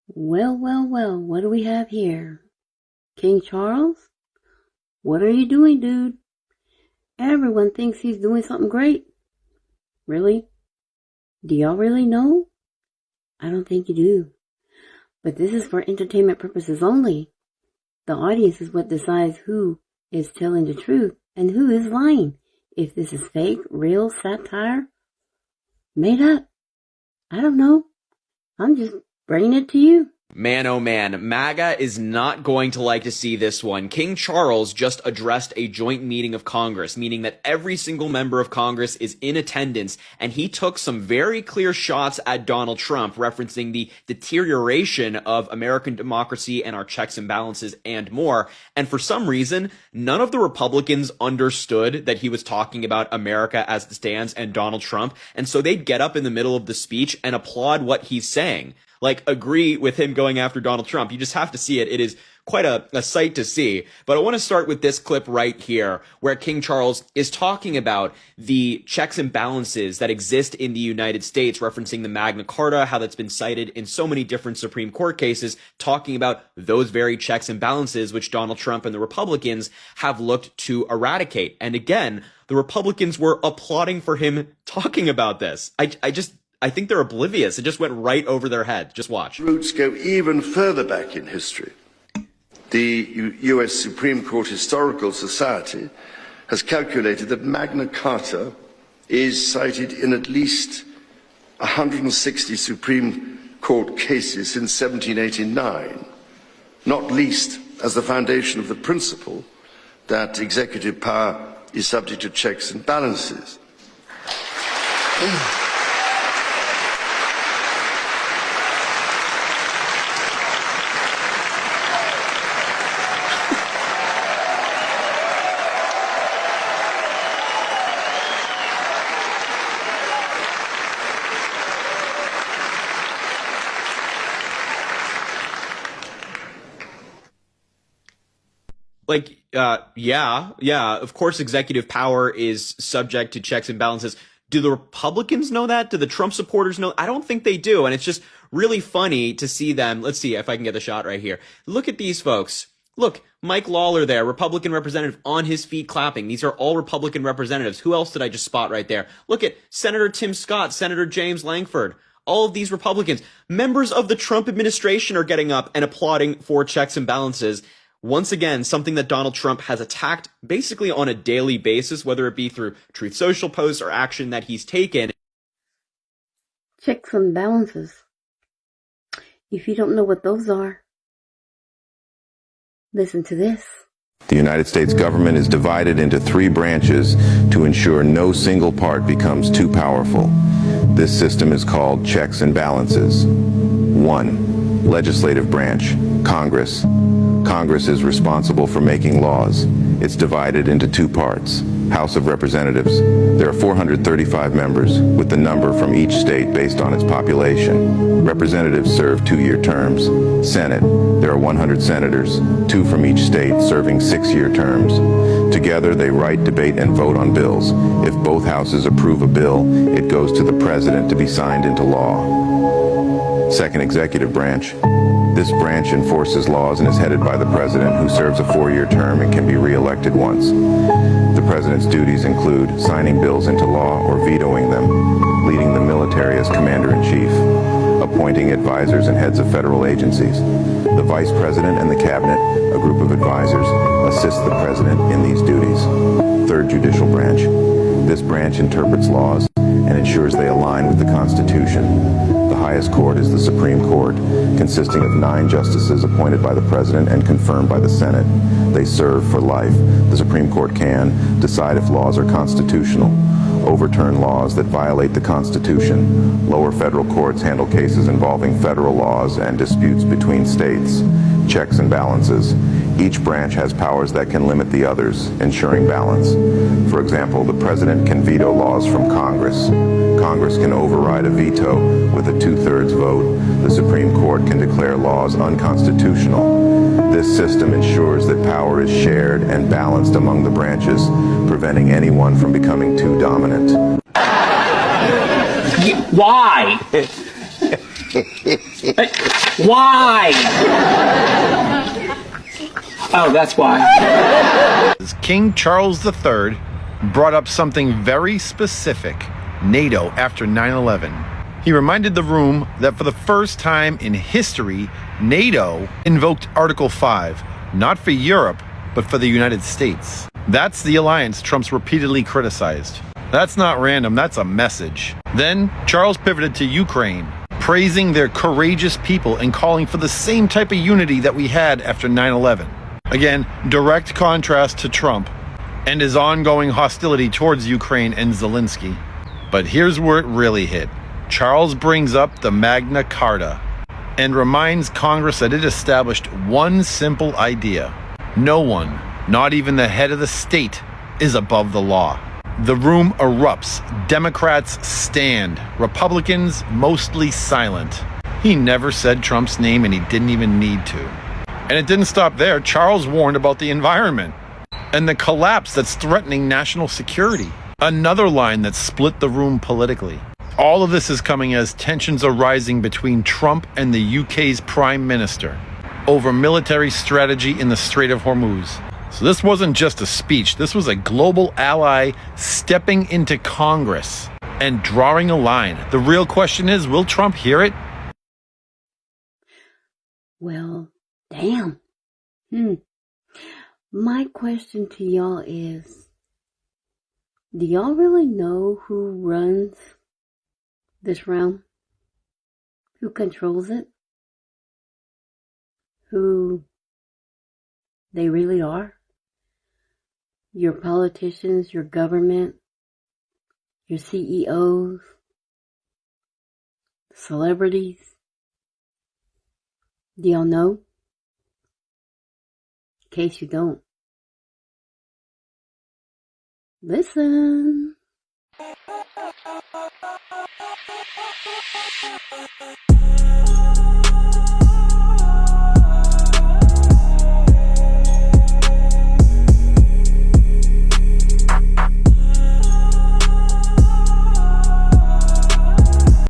Well, well, well, what do we have here? King Charles? What are you doing, dude? Everyone thinks he's doing something great. Really? Do y'all really know? I don't think you do. But this is for entertainment purposes only. The audience is what decides who is telling the truth and who is lying. If this is fake, real, satire, made up. I don't know. I'm just bringing it to you. Man, oh man, MAGA is not going to like to see this one. King Charles just addressed a joint meeting of Congress, meaning that every single member of Congress is in attendance, and he took some very clear shots at Donald Trump, referencing the deterioration of American democracy and our checks and balances and more. And for some reason, none of the Republicans understood that he was talking about America as it stands and Donald Trump, and so they'd get up in the middle of the speech and applaud what he's saying. Like, agree with him going after Donald Trump. You just have to see it. It is quite a sight to see. But I want to start with this clip right here, where King Charles is talking about the checks and balances that exist in the United States, referencing the Magna Carta, how that's been cited in so many different Supreme Court cases, talking about those very checks and balances which Donald Trump and the Republicans have looked to eradicate. And again, the Republicans were applauding for him talking about this. I think they're oblivious. It just went right over their head. Just watch. Roots go even further back in history. The US Supreme Court Historical Society has calculated that Magna Carta is cited in at least 160 Supreme Court cases since 1789, not least as the foundation of the principle that executive power is subject to checks and balances. Like, yeah, of course executive power is subject to checks and balances. Do the Republicans know that? Do the Trump supporters know? I don't think they do. And it's just really funny to see them. Let's see if I can get the shot right here. Look at these folks. Look, Mike Lawler there, Republican representative on his feet clapping. These are all Republican representatives. Who else did I just spot right there? Look at Senator Tim Scott, Senator James Lankford. All of these Republicans, members of the Trump administration, are getting up and applauding for checks and balances. Once again, something that Donald Trump has attacked basically on a daily basis, whether it be through Truth Social posts or action that he's taken. Checks and balances. If you don't know what those are, listen to this. The United States government is divided into three branches to ensure no single part becomes too powerful. This system is called checks and balances. 1. Legislative branch, Congress. Congress is responsible for making laws. It's divided into two parts. House of Representatives. There are 435 members, with the number from each state based on its population. Representatives serve 2-year terms. Senate. There are 100 senators, 2 from each state, serving 6-year terms. Together, they write, debate, and vote on bills. If both houses approve a bill, it goes to the president to be signed into law. Second, executive branch. This branch enforces laws and is headed by the president, who serves a 4-year term and can be re-elected once. The president's duties include signing bills into law or vetoing them, leading the military as commander-in-chief, appointing advisors and heads of federal agencies. The vice president and the cabinet, a group of advisors, assist the president in these duties. Third, judicial branch. This branch interprets laws and ensures they align with the Constitution. The highest court is the Supreme Court, consisting of 9 justices appointed by the President and confirmed by the Senate. They serve for life. The Supreme Court can decide if laws are constitutional, overturn laws that violate the Constitution. Lower federal courts handle cases involving federal laws and disputes between states. Checks and balances. Each branch has powers that can limit the others, ensuring balance. For example, the President can veto laws from Congress. Congress can override a veto with a 2/3 vote. The Supreme Court can declare laws unconstitutional. This system ensures that power is shared and balanced among the branches, preventing anyone from becoming too dominant. Why? Why? Oh, that's why. King Charles III brought up something very specific, NATO after 9/11. He reminded the room that for the first time in history, NATO invoked Article 5, not for Europe, but for the United States. That's the alliance Trump's repeatedly criticized. That's not random, that's a message. Then Charles pivoted to Ukraine, praising their courageous people and calling for the same type of unity that we had after 9/11. Again, direct contrast to Trump and his ongoing hostility towards Ukraine and Zelensky. But here's where it really hit. Charles brings up the Magna Carta and reminds Congress that it established one simple idea. No one, not even the head of the state, is above the law. The room erupts. Democrats stand. Republicans mostly silent. He never said Trump's name and he didn't even need to. And it didn't stop there. Charles warned about the environment and the collapse that's threatening national security. Another line that split the room politically. All of this is coming as tensions are rising between Trump and the UK's Prime Minister over military strategy in the Strait of Hormuz. So this wasn't just a speech, this was a global ally stepping into Congress and drawing a line. The real question is, will Trump hear it? Well, damn. My question to y'all is, do y'all really know who runs this realm? Who controls it? Who they really are? Your politicians, your government, your CEOs, celebrities. Do y'all know? In case you don't, listen.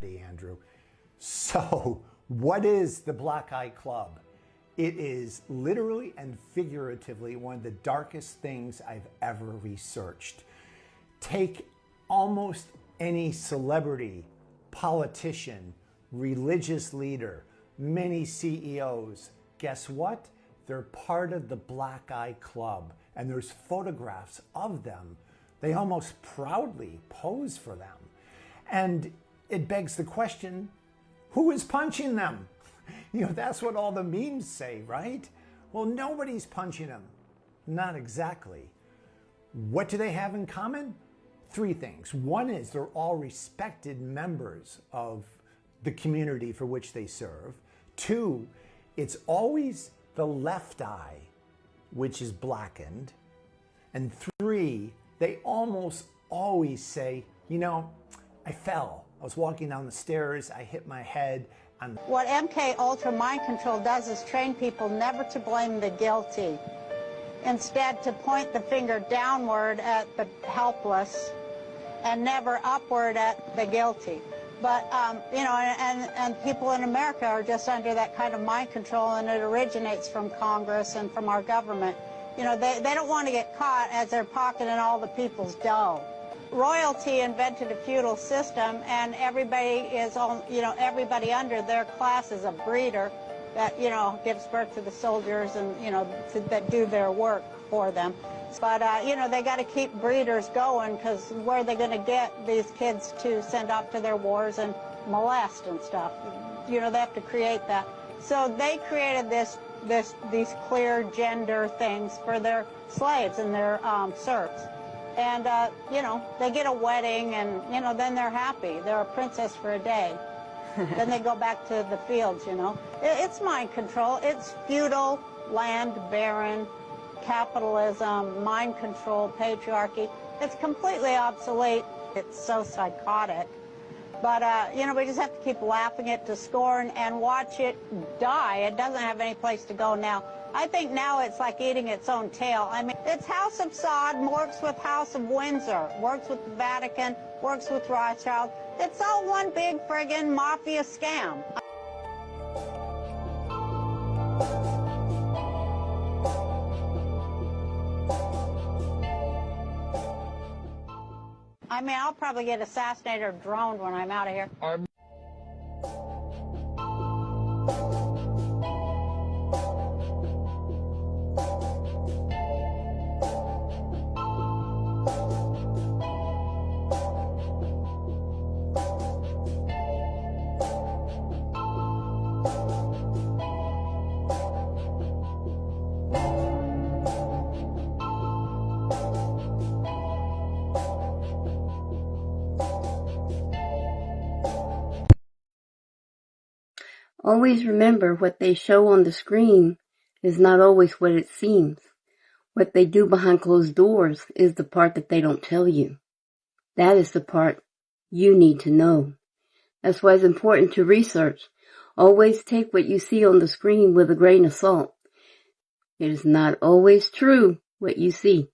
Andrew. So, what is the Black Eye Club? It is literally and figuratively one of the darkest things I've ever researched. Take almost any celebrity, politician, religious leader, many CEOs. Guess what? They're part of the Black Eye Club, and there's photographs of them. They almost proudly pose for them. And it begs the question, who is punching them? You know, that's what all the memes say, right? Well, nobody's punching them. Not exactly. What do they have in common? Three things. One is they're all respected members of the community for which they serve. Two, it's always the left eye, which is blackened. And three, they almost always say, you know, I fell. I was walking down the stairs, I hit my head. What MK Ultra mind control does is train people never to blame the guilty. Instead, to point the finger downward at the helpless and never upward at the guilty. But, you know, and people in America are just under that kind of mind control, and it originates from Congress and from our government. You know, they don't want to get caught as they're pocketing all the people's dough. Royalty invented a feudal system, and everybody is all, you know, everybody under their class is a breeder that, you know, gives birth to the soldiers and, you know, that do their work for them. But, you know, they got to keep breeders going, because where are they going to get these kids to send off to their wars and molest and stuff? You know, they have to create that. So they created these clear gender things for their slaves and their serfs. And, you know, they get a wedding and, you know, then they're happy. They're a princess for a day. Then they go back to the fields, you know. It's mind control. It's feudal, land baron, capitalism, mind control, patriarchy. It's completely obsolete. It's so psychotic. But, you know, we just have to keep laughing it to scorn and watch it die. It doesn't have any place to go now. I think now it's like eating its own tail. I mean, it's House of Saud, works with House of Windsor, works with the Vatican, works with Rothschild. It's all one big friggin' mafia scam. I mean, I'll probably get assassinated or droned when I'm out of here. Always remember what they show on the screen is not always what it seems. What they do behind closed doors is the part that they don't tell you. That is the part you need to know. That's why it's important to research. Always take what you see on the screen with a grain of salt. It is not always true what you see.